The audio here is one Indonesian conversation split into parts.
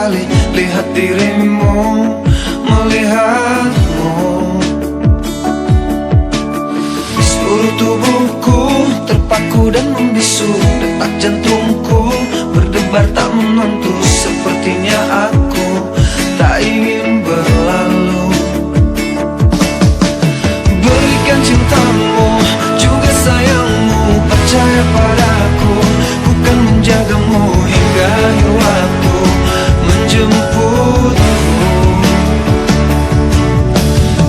kali lihat dirimu, melihatmu. Seluruh tubuhku terpaku dan membisu, detak jantungku berdebar tak menentu. Sepertinya aku tak ingin berlalu. Berikan cintamu, juga sayangmu, percaya padaku. Ku kan menjagamu hingga akhir waktu, menjemputku.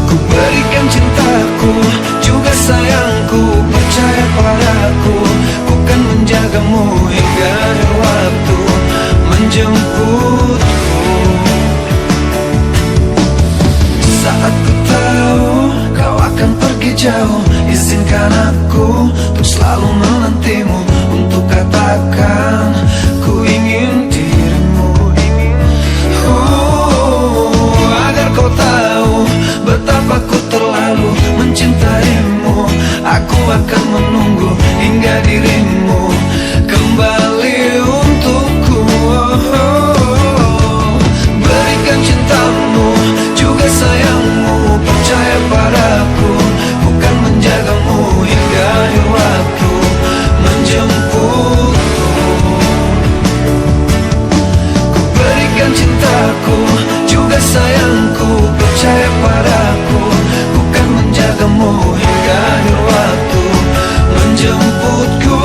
Ku berikan cintaku, juga sayangku, percaya padaku. Ku kan menjagamu hingga akhir waktu, menjemputku. Saat ku tahu kau akan pergi jauh, izinkan aku untuk selalu menantimu, untuk katakan ku ingin dirimu. Agar kau tahu betapa ku terlalu mencintaimu, aku akan menunggu hingga dirimu kembali untukku. Berikan cintamu, juga sayangmu, percaya padaku. Ku kan menjagamu hingga akhir waktu, menjemputku. Ku berikan cintaku, juga sayangku, percaya padaku. Ku kan menjagamu hingga akhir waktu, menjemputku.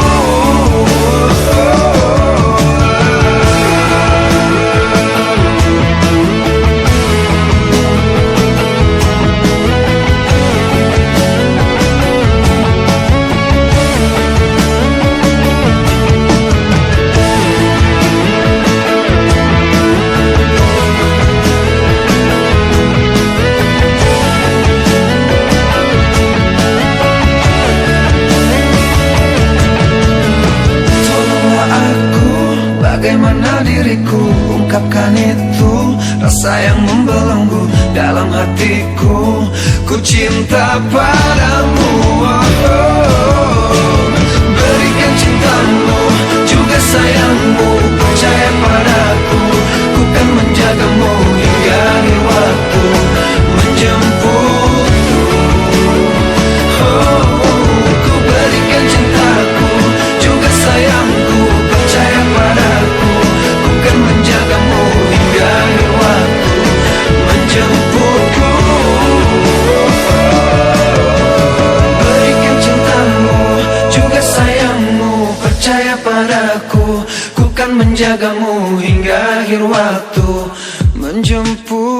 Bagaimana diriku ungkapkan itu, rasa yang membelenggu dalam hatiku. Ku cinta padamu. Berikan cintamu, juga sayangmu, percaya padaku. Ku kan menjagamu hingga akhir waktu, menjemputku. Ku berikan cintaku, juga sayangku, percaya padaku. Ku kan menjagamu hingga akhir waktu, menjemputku. Berikan cintamu, juga sayangmu, percaya padaku. Ku kan menjagamu hingga akhir waktu, menjemputku.